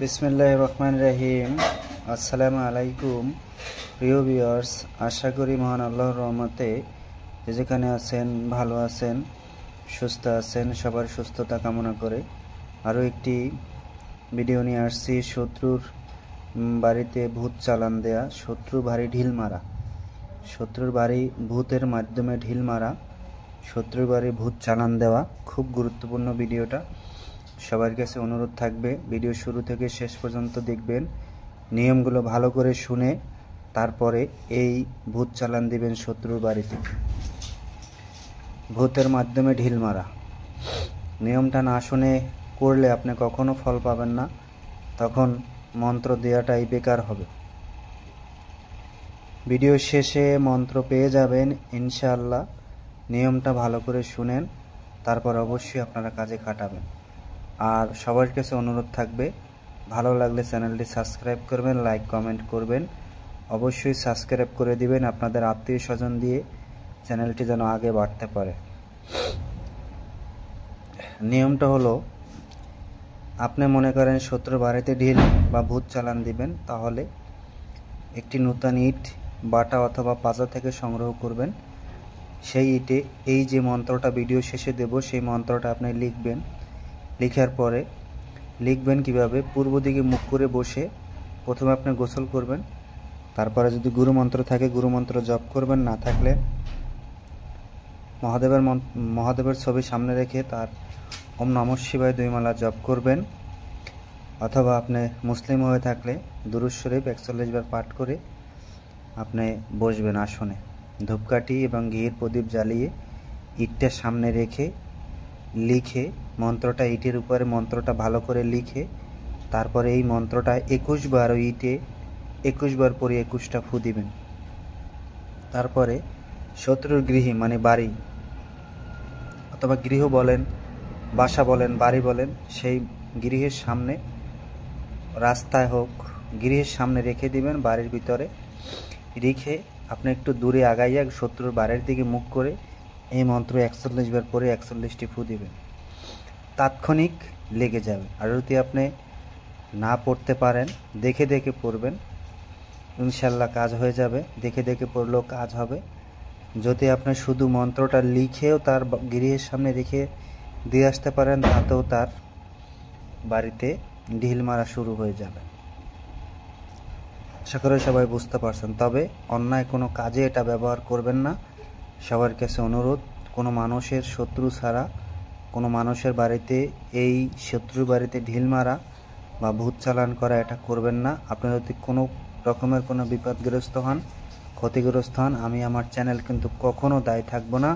বিসমিল্লাহির রহমানির রহিম। আসসালামু আলাইকুম প্রিয় ভিউয়ার্স, আশা করি মহান আল্লাহর রহমতে যেখানে আছেন ভালো আছেন, সুস্থ আছেন। সবার সুস্থতা কামনা করে আরও একটি ভিডিও নিয়ে আসছি। শত্রুর বাড়িতে ভূত চালান দেয়া, শত্রু বাড়ি ঢিল মারা, শত্রুর বাড়ি ভূতের মাধ্যমে ঢিল মারা, শত্রুর বাড়ি ভূত চালান দেওয়া। খুব গুরুত্বপূর্ণ ভিডিওটা, সবার কাছে অনুরোধ থাকবে ভিডিও শুরু থেকে শেষ পর্যন্ত দেখবেন, নিয়মগুলো ভালো করে শুনে তারপরে এই ভূত চালান দিবেন শত্রুর বাড়িতে। ভূতের মাধ্যমে ঢিল মারা নিয়মটা না শুনে করলে আপনি কখনো ফল পাবেন না, তখন মন্ত্র দেওয়াটাই বেকার হবে। ভিডিও শেষে মন্ত্র পেয়ে যাবেন ইনশাআল্লাহ। নিয়মটা ভালো করে শুনেন, তারপর অবশ্যই আপনারা কাজে খাটাবেন। আর সবার কাছে অনুরোধ থাকবে, ভালো লাগলে চ্যানেলটি সাবস্ক্রাইব করবেন, লাইক কমেন্ট করবেন, অবশ্যই সাবস্ক্রাইব করে দিবেন আপনাদের আত্মীয় স্বজন দিয়ে, চ্যানেলটি যেন আগে বাড়তে পারে। নিয়মটা হলো, আপনি মনে করেন শত্রুর বাড়িতে ঢিল বা ভূত চালান দিবেন, তাহলে একটি নূতন ইট বাটা অথবা পাজা থেকে সংগ্রহ করবেন। সেই ইটে এই যে মন্ত্রটা ভিডিও শেষে দেব, সেই মন্ত্রটা আপনি লিখবেন। লেখার পরে লিখবেন কিভাবে, পূর্ব দিকে মুখ করে বসে প্রথমে আপনি গোসল করবেন, তারপরে যদি গুরু মন্ত্র থাকে গুরু মন্ত্র জপ করবেন, না থাকলে মহাদেবের ছবি সামনে রেখে তার ওম নমঃ শিবায় 2 মালা জপ করবেন। অথবা আপনি মুসলিম হয়ে থাকলে দুরূদ শরীফ 41 বার পাঠ করে আপনি বসবেন আসনে। ধূপকাঠি এবং ঘিয়ের প্রদীপ জ্বালিয়ে ইটটা সামনে রেখে লিখে মন্ত্রটা, ইটের উপরে মন্ত্রটা ভালো করে লিখে, তারপরে এই মন্ত্রটা 21 বার ওই ইটে 21 বার পরে 21টা ফু দিবেন। তারপরে শত্রুর গৃহে মানে বাড়ি অথবা গৃহ বলেন, বাসা বলেন, বাড়ি বলেন, সেই গৃহের সামনে, রাস্তায় হোক, গৃহের সামনে রেখে দিবেন। বাড়ির ভিতরে রেখে আপনি একটু দূরে আগাইয়া শত্রুর বাড়ির দিকে মুখ করে এই মন্ত্র 41 বার পরে 41টি ফু দিবেন। তাৎক্ষণিক লেগে যাবে। আর যদি আপনি না পড়তে পারেন, দেখে দেখে পড়বেন, ইনশাল্লাহ কাজ হয়ে যাবে। দেখে দেখে পড়লেও কাজ হবে। যদি আপনি শুধু মন্ত্রটা লিখেও তার গৃহের সামনে রেখে দিয়ে আসতে পারেন, তাতেও তার বাড়িতে ঢিল মারা শুরু হয়ে যাবে। আশা করি সবাই বুঝতে পারছেন। তবে অন্যায় কোনো কাজে এটা ব্যবহার করবেন না। সবার কাছে অনুরোধ, কোনো মানুষের শত্রু ছাড়া কোনো মানুষের বাড়িতে এই শত্রুর বাড়িতে ঢিল মারা বা ভূত চালান করা এটা করবেন না। আপনি যদি কোনো রকমের কোনো বিপদগ্রস্ত হন, ক্ষতিগ্রস্ত হন, আমি আমার চ্যানেল কিন্তু কখনো দায়ী থাকবো না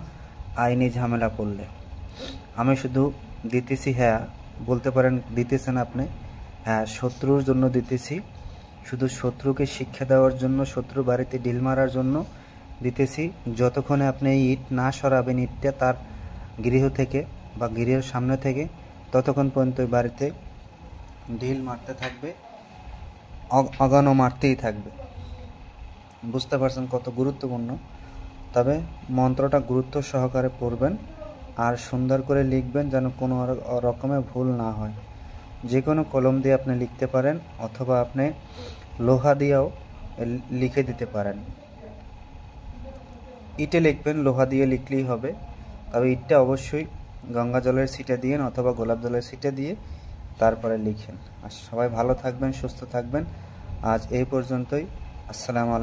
আইনি ঝামেলা পড়লে। আমি শুধু দিতেছি, হ্যাঁ বলতে পারেন দিতেছেন আপনি, হ্যাঁ শত্রুর জন্য দিতেছি, শুধু শত্রুকে শিক্ষা দেওয়ার জন্য, শত্রুর বাড়িতে ঢিল মারার জন্য দিতেছি। যতক্ষণে আপনি এই ইট না সরাবেন, ইটটা তার গৃহ থেকে বা গৃহের সামনে থেকে, ততক্ষণ পর্যন্ত ওই বাড়িতে ঢিল মারতে থাকবে, অগানো মারতেই থাকবে। বুঝতে পারছেন কত গুরুত্বপূর্ণ। তবে মন্ত্রটা গুরুত্ব সহকারে পড়বেন আর সুন্দর করে লিখবেন, যেন কোনো রকমের ভুল না হয়। যে কোনো কলম দিয়ে আপনি লিখতে পারেন, অথবা আপনি লোহা দিয়েও লিখে দিতে পারেন। ইটে লিখবেন, লোহা দিয়ে লিখলেই হবে। তবে ইটটা অবশ্যই গঙ্গা জলের ছিটে দিয়েন অথবা গোলাপ জলের ছিটে দিয়ে তারপরে লিখেন। আর সবাই ভালো থাকবেন, সুস্থ থাকবেন। আজ এই পর্যন্তই। আসসালামু আলাইকুম।